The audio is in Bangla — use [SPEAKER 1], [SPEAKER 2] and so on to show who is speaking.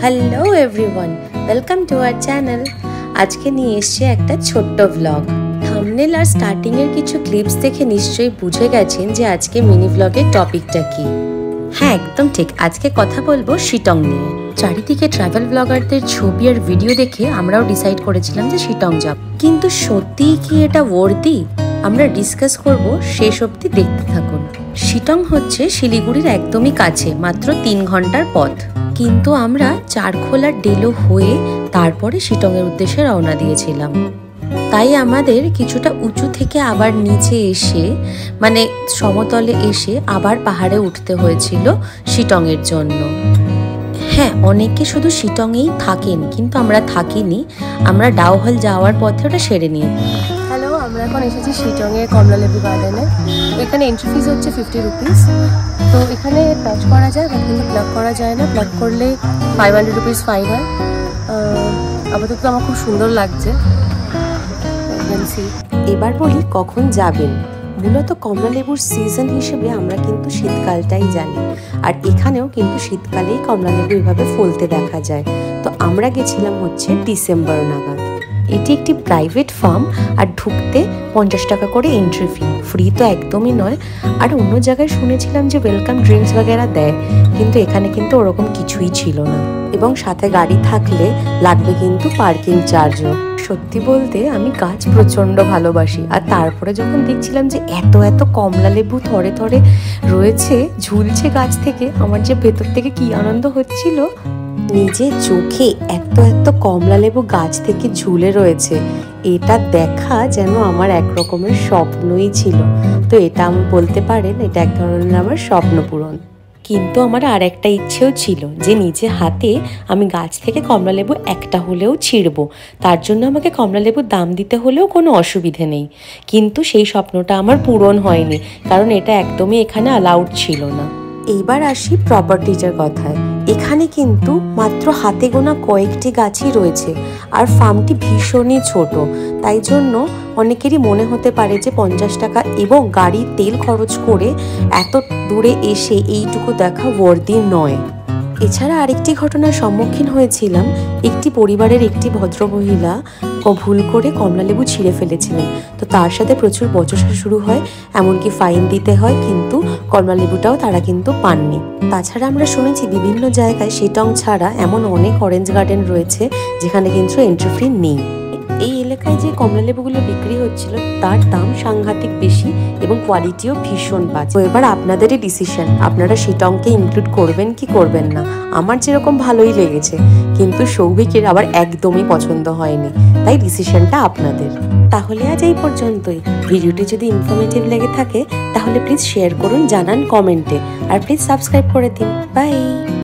[SPEAKER 1] Hello everyone, welcome to our channel. আজকে নিয়ে এসেছি একটা ছোট্ট ভ্লগ। থাম্বনেল আর স্টার্টিং এর কিছু ক্লিপস দেখে নিশ্চয়ই বুঝে গেছেন যে আজকে মিনি ভ্লগের টপিকটা কি। হ্যাঁ, একদম ঠিক। আজকে কথা বলবো শিটং নিয়ে। চারিদিকে ট্রাভেল ব্লগারদের ছবি আর ভিডিও দেখে আমরাও ডিসাইড করেছিলাম যে শিটং যাব, কিন্তু সত্যিই কি এটা ওয়ার্দি? আমরা ডিসকাস করব, শেষ অবধি দেখতে থাকুন। শিটং হচ্ছে শিলিগুড়ির একদমই কাছে, মাত্র 3 ঘন্টার পথ। কিন্তু আমরা চারখোলার ডেলো হয়ে তারপরে শিটংয়ের উদ্দেশ্যে রওনা দিয়েছিলাম। তাই আমাদের কিছুটা উঁচু থেকে আবার নিচে এসে, মানে সমতলে এসে আবার পাহাড়ে উঠতে হয়েছিল শিটংয়ের জন্য। হ্যাঁ, অনেকে শুধু শিটংয়েই থাকেন, কিন্তু আমরা থাকিনি। আমরা ডাউহল যাওয়ার পথে ওটা সেরে নিই।
[SPEAKER 2] হ্যালো, আমরা এখন এসেছি শিটংয়ের কমলালেবু গার্ডেনে। এখানে এন্ট্রি ফিস হচ্ছে 50 রুপিস। তো এখানে টাচ করা যায়, বাট কিন্তু প্লাগ করা যায় না। প্লাগ করলে 500 রুপিস ফাইন হয়। আপাতত আমার খুব সুন্দর লাগছে।
[SPEAKER 1] এবার বলি কখন যাবেন। মূলত কমলালেবুর সিজন হিসেবে আমরা কিন্তু শীতকালটাই জানি, আর এখানেও কিন্তু শীতকালেই কমলালেবু এভাবে ফলতে দেখা যায়। তো আমরা গেছিলাম হচ্ছে ডিসেম্বর নাগাদ। এটি একটি প্রাইভেট ফার্ম, আর ঢুকতে 50 টাকা করে এন্ট্রি ফি। ফ্রি তো একদমই নয়। আর অন্য জায়গায় শুনেছিলাম যে ওয়েলকাম ড্রিঙ্কস বগেরা দেয়, কিন্তু এখানে কিন্তু ওরকম কিছুই ছিল না। এবং সাথে গাড়ি থাকলে লাগবে কিন্তু পার্কিং চার্জও। সত্যি বলতে আমি গাছ প্রচণ্ড ভালোবাসি, আর তারপরে যখন দেখছিলাম যে এত এত কমলালেবু থরে থরে রয়েছে, ঝুলছে গাছ থেকে, আমার যে ভেতর থেকে কি আনন্দ হচ্ছিল। নিজের চোখে এত এত কমলালেবু গাছ থেকে ঝুলে রয়েছে, এটা দেখা যেন আমার এক রকমের স্বপ্নই ছিল। তো এটা আমি বলতে পারেন, এটা এক ধরনের আমার স্বপ্ন পূরণ। কিন্তু আমার আর একটা ইচ্ছেও ছিল যে নিজে হাতে আমি গাছ থেকে কমলালেবু একটা হলেও ছিঁড়বো। তার জন্য আমাকে কমলালেবুর দাম দিতে হলেও কোনো অসুবিধে নেই। কিন্তু সেই স্বপ্নটা আমার পূরণ হয়নি, কারণ এটা একদমই এখানে অ্যালাউড ছিল না। এইবার আসি প্রপার্টিজের কথায়। এখানে কিন্তু মাত্র হাতে গোনা কয়েকটি গাছই রয়েছে, আর ফার্মটি ভীষণই ছোট। তাই জন্য অনেকেরই মনে হতে পারে যে 50 টাকা এবং গাড়ির তেল খরচ করে এত দূরে এসে এইটুকু দেখা ওয়ার্দি নয়। এছাড়া আরেকটি ঘটনার সম্মুখীন হয়েছিলাম। একটি পরিবারের একটি ভদ্রমহিলা ভুল করে কমলালেবু ছিঁড়ে ফেলেছিলেন। তো তার সাথে প্রচুর বচসা শুরু হয়, এমনকি ফাইন দিতে হয়, কিন্তু কমলালেবুটাও তারা কিন্তু পাননি। তাছাড়া আমরা শুনেছি বিভিন্ন জায়গায় শিটং ছাড়া এমন অনেক অরেঞ্জ গার্ডেন রয়েছে যেখানে কিন্তু এন্ট্রি ফি নেই। এই এলাকায় যে কমলালেবুগুলো বিক্রি হচ্ছিল তার দাম সাংঘাতিক বেশি এবং কোয়ালিটিও ভীষণ বাজে। তো এবার আপনাদেরই ডিসিশন, আপনারা শিটংকে ইনক্লুড করবেন কি করবেন না। আমার যেরকম ভালোই লেগেছে, কিন্তু সৌভিকের আবার একদমই পছন্দ হয়নি, তাই ডিসিশনটা আপনাদের। তাহলে আজ এই পর্যন্তই। ভিডিওটি যদি ইনফরমেটিভ লেগে থাকে তাহলে প্লিজ শেয়ার করুন, জানান কমেন্টে, আর প্লিজ সাবস্ক্রাইব করে দিন। বাই।